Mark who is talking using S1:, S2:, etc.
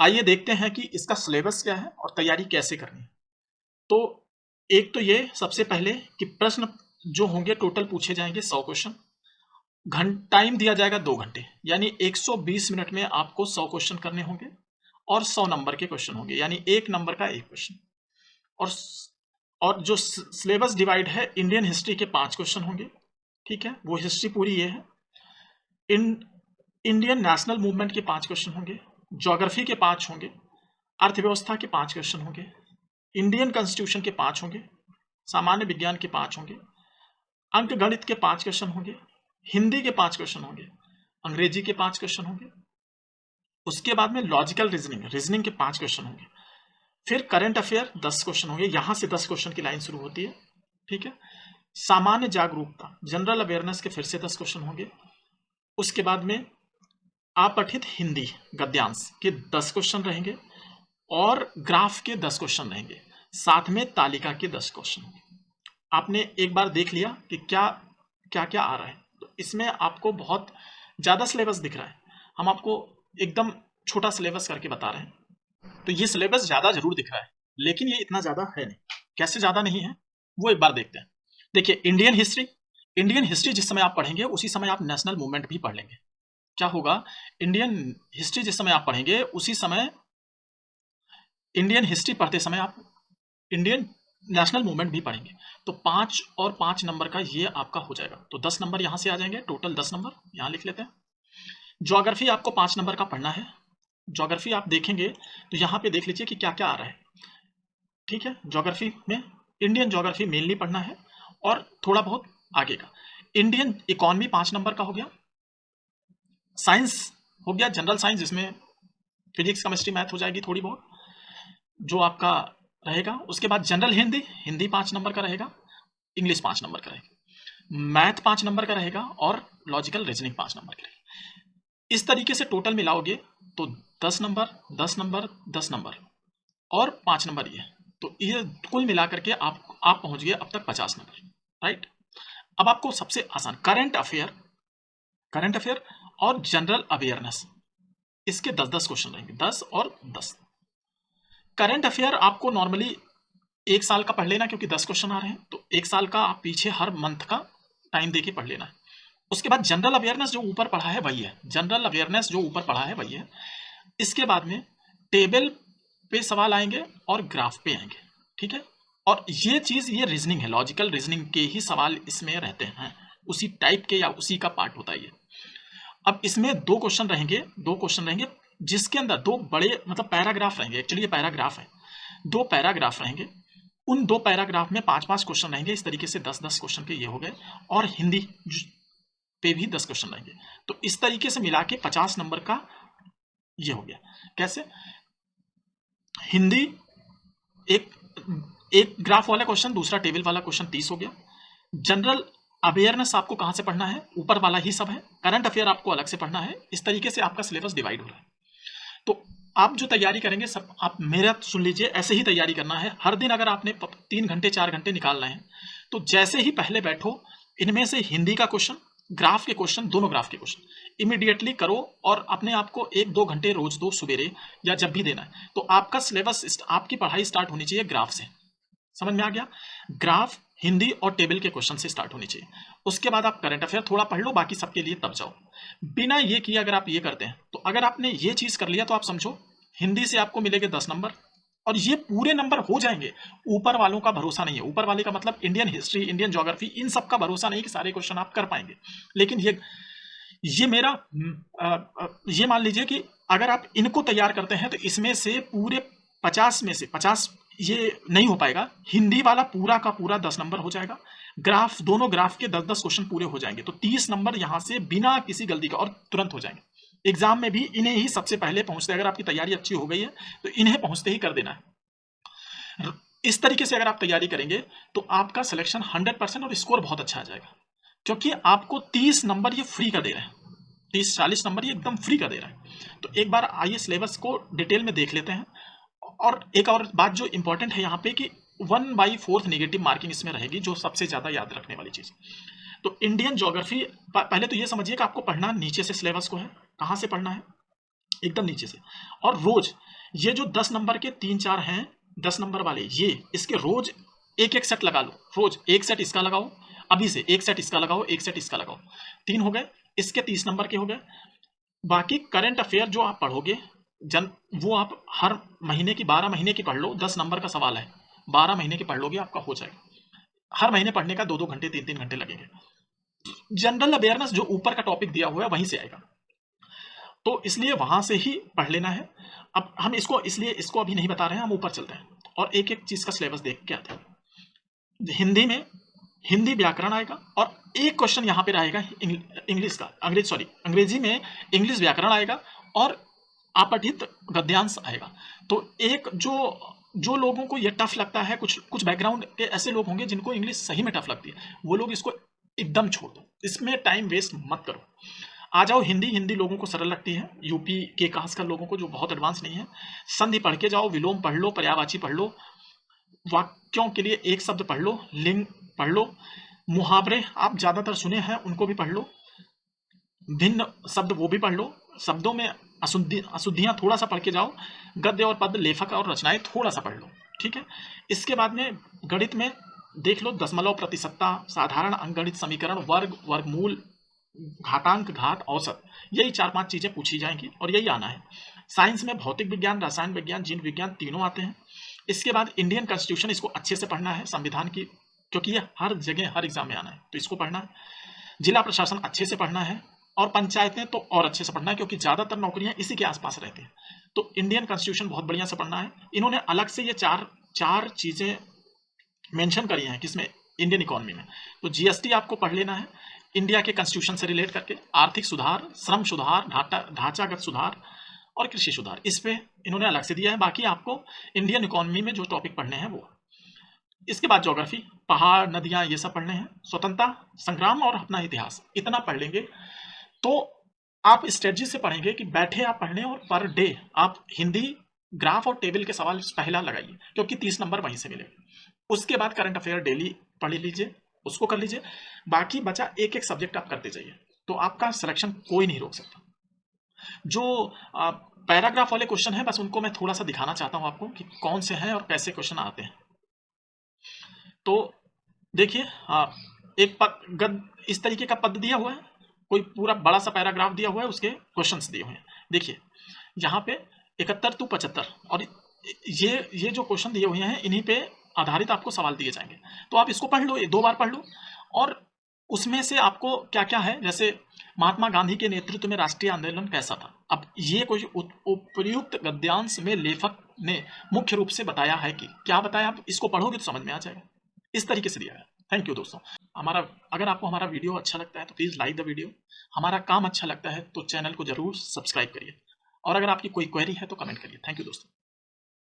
S1: आइए देखते हैं कि इसका सिलेबस क्या है और तैयारी कैसे करनी है। तो एक तो ये सबसे पहले कि प्रश्न जो होंगे टोटल पूछे जाएंगे 100 क्वेश्चन। टाइम दिया जाएगा 2 घंटे, यानी 120 मिनट में आपको 100 क्वेश्चन करने होंगे और 100 नंबर के क्वेश्चन होंगे, यानी 1 नंबर का 1 क्वेश्चन। और और जो सिलेबस डिवाइड है, इंडियन हिस्ट्री के 5 क्वेश्चन होंगे, ठीक है, वो हिस्ट्री पूरी ये है। इन इंडियन नेशनल मूवमेंट के 5 क्वेश्चन होंगे, ज्योग्राफी के 5 होंगे, अर्थव्यवस्था के 5 क्वेश्चन होंगे, इंडियन कॉन्स्टिट्यूशन के 5 होंगे, सामान्य विज्ञान के 5 होंगे, अंक गणित के 5 क्वेश्चन होंगे, हिंदी के 5 क्वेश्चन होंगे, अंग्रेजी के 5 क्वेश्चन होंगे। उसके बाद में लॉजिकल रीजनिंग के 5 क्वेश्चन होंगे। फिर करंट अफेयर 10 क्वेश्चन होंगे, यहां से 10 क्वेश्चन की लाइन शुरू होती है, ठीक है। सामान्य जागरूकता जनरल अवेयरनेस के फिर से 10 क्वेश्चन होंगे। उसके बाद में अपठित हिंदी गद्यांश के 10 क्वेश्चन रहेंगे और ग्राफ के 10 क्वेश्चन रहेंगे, साथ में तालिका के 10 क्वेश्चन होंगे। आपने एक बार देख लिया कि क्या क्या क्या आ रहा है, तो इसमें आपको बहुत ज्यादा सिलेबस दिख रहा है। हम आपको एकदम छोटा सिलेबस करके बता रहे हैं, तो ये सिलेबस ज्यादा जरूर दिख रहा है, लेकिन ये इतना ज्यादा है नहीं। कैसे ज्यादा नहीं है वो एक बार देखते हैं। देखिए, इंडियन हिस्ट्री जिस समय आप पढ़ेंगे उसी समय आप नेशनल मूवमेंट भी पढ़ लेंगे। क्या होगा, इंडियन हिस्ट्री जिस समय आप पढ़ेंगे उसी समय इंडियन हिस्ट्री पढ़ते समय आप इंडियन नेशनल मूवमेंट भी पढ़ेंगे। तो 5 और 5 नंबर का ये आपका हो जाएगा, तो 10 नंबर यहां से आ जाएंगे, टोटल 10 नंबर यहां लिख लेते हैं। ज्योग्राफी आपको 5 नंबर का पढ़ना है। ज्योग्राफी आप देखेंगे तो यहां पे देख लीजिए कि क्या क्या आ रहा है, ठीक है। ज्योग्राफी में इंडियन ज्योग्राफी मेनली पढ़ना है और थोड़ा बहुत आगे का। इंडियन इकोनॉमी 5 नंबर का हो गया। साइंस हो गया जनरल साइंस, जिसमें फिजिक्स केमिस्ट्री मैथ हो जाएगी थोड़ी बहुत जो आपका रहेगा। उसके बाद जनरल हिंदी 5 नंबर का रहेगा, इंग्लिश 5 नंबर का रहेगा, मैथ 5 नंबर का रहेगा और लॉजिकल रीजनिंग 5 नंबर का रहेगा। इस तरीके से टोटल मिलाओगे तो 10 नंबर 10 नंबर 10 नंबर और 5 नंबर ये, तो ये कुल मिलाकर के आप पहुंच गए अब तक 50 नंबर, राइट। अब आपको सबसे आसान करंट अफेयर और जनरल अवेयरनेस, इसके 10-10 क्वेश्चन रहेंगे, 10 और 10। करंट अफेयर आपको नॉर्मली 1 साल का पढ़ लेना, क्योंकि 10 क्वेश्चन आ रहे हैं, तो 1 साल का आप पीछे हर मंथ का टाइम देके पढ़ लेना है। उसके बाद जनरल अवेयरनेस जो ऊपर पढ़ा है वही है, जनरल अवेयरनेस जो ऊपर पढ़ा है वही है। इसके बाद में टेबल पे सवाल आएंगे और ग्राफ पे आएंगे, ठीक है। और ये चीज ये रीजनिंग है, लॉजिकल रीजनिंग के ही सवाल इसमें रहते हैं, उसी टाइप के या उसी का पार्ट होता है ये। अब इसमें 2 क्वेश्चन रहेंगे जिसके अंदर 2 बड़े मतलब पैराग्राफ रहेंगे, एक्चुअली ये पैराग्राफ है, 2 पैराग्राफ रहेंगे। उन 2 पैराग्राफ में 5-5 क्वेश्चन रहेंगे, इस तरीके से 10-10 क्वेश्चन के ये हो गए, और हिंदी पे भी 10 क्वेश्चन रहेंगे। तो इस तरीके से मिला के 50 नंबर का ये हो गया। कैसे, हिंदी एक एक ग्राफ वाला क्वेश्चन, दूसरा टेबल वाला क्वेश्चन 30 हो गया। जनरल अवेयरनेस आपको कहां से पढ़ना है, ऊपर वाला ही सब है। करंट अफेयर आपको अलग से पढ़ना है। इस तरीके से आपका सिलेबस डिवाइड हो रहा है। तो आप जो तैयारी करेंगे सब आप मेरा सुन लीजिए, ऐसे ही तैयारी करना है। हर दिन अगर आपने 3 घंटे 4 घंटे निकालना है, तो जैसे ही पहले बैठो, इनमें से हिंदी का क्वेश्चन, ग्राफ के क्वेश्चन, दोनों ग्राफ के क्वेश्चन इमीडिएटली करो और अपने आप को 1-2 घंटे रोज दो, सवेरे या जब भी देना है। तो आपका सिलेबस, आपकी पढ़ाई स्टार्ट होनी चाहिए ग्राफ से। समझ में आ गया, ग्राफ, हिंदी और टेबल के क्वेश्चन से स्टार्ट होनी चाहिए। उसके बाद आप करंट अफेयर थोड़ा पढ़ लो, बाकी सबके लिए तब जाओ। बिना ये किए अगर आप ये करते हैं, तो अगर आपने ये चीज कर लिया तो आप समझो हिंदी से आपको मिलेंगे 10 नंबर, और ये पूरे नंबर हो जाएंगे। ऊपर वालों का भरोसा नहीं है, ऊपर वाले का मतलब इंडियन हिस्ट्री, इंडियन ज्योग्राफी, इन सब का भरोसा नहीं कि सारे क्वेश्चन आप कर पाएंगे। लेकिन ये मेरा ये मान लीजिए कि अगर आप इनको तैयार करते हैं तो इसमें से पूरे 50 में से 50 ये नहीं हो पाएगा। हिंदी वाला पूरा का पूरा 10 नंबर हो जाएगा, ग्राफ, दोनों ग्राफ के 10-10 क्वेश्चन पूरे हो जाएंगे, तो 30 नंबर यहां से बिना किसी गलती का और तुरंत हो जाएंगे। एग्जाम में भी इन्हें ही सबसे पहले पहुंचते, अगर आपकी तैयारी अच्छी हो गई है तो इन्हें पहुंचते ही कर देना है। इस तरीके से अगर आप तैयारी करेंगे तो आपका सिलेक्शन 100% और स्कोर बहुत अच्छा आ जाएगा, क्योंकि आपको 30 नंबर ये फ्री का दे रहे हैं, 30-40 नंबर ये एकदम फ्री का दे रहा है। तो एक बार आइए सिलेबस को डिटेल में देख लेते हैं। और एक और बात जो इंपॉर्टेंट है यहाँ पे कि 1/4 नेगेटिव मार्किंग इसमें रहेगी, जो सबसे ज्यादा याद रखने वाली चीज। तो इंडियन ज्योग्राफी, पहले तो ये समझिए कि आपको पढ़ना नीचे से सिलेबस को है। कहां से पढ़ना है, एकदम नीचे से। और रोज ये जो 10 नंबर के 3-4 हैं, 10 नंबर वाले, ये इसके रोज एक एक सेट लगा लो। रोज एक सेट इसका लगाओ, अभी से एक सेट इसका लगाओ, एक सेट इसका लगाओ, 3 हो गए। इसके 30 नंबर के हो गए। बाकी करंट अफेयर जो आप पढ़ोगे वो आप हर महीने की 12 महीने की पढ़ लो। 10 नंबर का सवाल है, 12 महीने की पढ़ लोगे आपका हो जाएगा। हर महीने पढ़ने का 2-2 घंटे 3-3 घंटे लगेंगे। जनरल अवेयरनेस जो ऊपर का टॉपिक दिया हुआ है वहीं से आएगा, तो इसलिए वहां से ही पढ़ लेना है। अब हम इसको अभी नहीं बता रहे हैं, हम ऊपर चलते हैं और एक एक चीज का सिलेबस देख के आते हैं। हिंदी में हिंदी व्याकरण आएगा और एक क्वेश्चन यहाँ पे रहेगा इंग्लिश का, अंग्रेजी में इंग्लिश व्याकरण आएगा और अपठित गद्यांश आएगा। तो एक जो लोगों को ये टफ लगता है, कुछ बैकग्राउंड के ऐसे लोग होंगे जिनको इंग्लिश सही में टफ लगती है, वो लोग इसको एकदम छोड़ दो, इसमें टाइम वेस्ट मत करो। आ जाओ हिंदी लोगों को सरल लगती है, यूपी के खासकर लोगों को जो बहुत एडवांस नहीं है। संधि पढ़ के जाओ, विलोम पढ़ लो, पर्यायवाची पढ़ लो, वाक्यों के लिए एक शब्द पढ़ लो, लिंग पढ़ लो, मुहावरे आप ज्यादातर सुने हैं उनको भी पढ़ लो, भिन्न शब्द वो भी पढ़ लो, शब्दों में अशुद्धियां थोड़ा सा पढ़ के जाओ, गद्य और पद्य, लेखक और रचनाएं थोड़ा सा पढ़ लो, ठीक है। इसके बाद में गणित में देख लो दशमलव, प्रतिशतता, साधारण अंकगणित समीकरण, वर्ग, वर्गमूल, घातांक, घात, औसत, यही 4-5 चीजें पूछी जाएंगी और यही आना है। साइंस में भौतिक विज्ञान, रसायन विज्ञान, जीव विज्ञान तीनों आते हैं। इसके बाद इंडियन कॉन्स्टिट्यूशन, इसको अच्छे से पढ़ना है, संविधान की, क्योंकि ये हर जगह हर एग्जाम में आना है तो इसको पढ़ना है। जिला प्रशासन अच्छे से पढ़ना है और पंचायतें तो और अच्छे से पढ़ना है क्योंकि ज्यादातर नौकरियां इसी के आसपास रहती हैं। तो इंडियन कॉन्स्टिट्यूशन बहुत बढ़िया से पढ़ना है। इन्होंने अलग से ये चार चीजें मेंशन करी हैं किसमें, इंडियन इकोनॉमी में। तो जीएसटी आपको पढ़ लेना है इंडिया के कॉन्स्टिट्यूशन से रिलेट करके, आर्थिक सुधार, श्रम सुधार, ढांचागत सुधार और कृषि सुधार, इस पे इन्होंने अलग से दिया है। बाकी आपको इंडियन इकोनॉमी में जो टॉपिक पढ़ने हैं वो। इसके बाद ज्योग्राफी, पहाड़, नदियां, ये सब पढ़ने हैं। स्वतंत्रता संग्राम और अपना इतिहास, इतना पढ़ लेंगे तो आप स्ट्रेटजी से पढ़ेंगे कि बैठे आप पढ़ने और पर डे आप हिंदी ग्राफ और टेबल के सवाल पहला लगाइए क्योंकि 30 नंबर वहीं से मिलेगा। उसके बाद करंट अफेयर डेली पढ़ लीजिए, उसको कर लीजिए। बाकी बचा एक एक सब्जेक्ट आप करते जाइए तो आपका सिलेक्शन कोई नहीं रोक सकता। जो पैराग्राफ वाले क्वेश्चन है बस उनको मैं थोड़ा सा दिखाना चाहता हूं आपको कि कौन से हैं और कैसे क्वेश्चन आते हैं। तो देखिए एक गद इस तरीके का पद दिया हुआ है, कोई पूरा बड़ा सा पैराग्राफ दिया हुआ है, उसके क्वेश्चंस दिए हुए हैं। देखिए यहाँ पे 71 to 75 और ये जो क्वेश्चन दिए हुए हैं इन्हीं पे आधारित आपको सवाल दिए जाएंगे। तो आप इसको पढ़ लो, 2 बार पढ़ लो और उसमें से आपको क्या क्या है, जैसे महात्मा गांधी के नेतृत्व में राष्ट्रीय आंदोलन कैसा था। अब ये कोई उपयुक्त गद्यांश में लेखक ने मुख्य रूप से बताया है कि क्या बताया, आप इसको पढ़ोगे तो समझ में आ जाएगा। इस तरीके से दिया है। थैंक यू दोस्तों। अगर आपको हमारा वीडियो अच्छा लगता है तो प्लीज लाइक द वीडियो। हमारा काम अच्छा लगता है तो चैनल को जरूर सब्सक्राइब करिए और अगर आपकी कोई क्वेरी है तो कमेंट करिए। थैंक यू दोस्तों।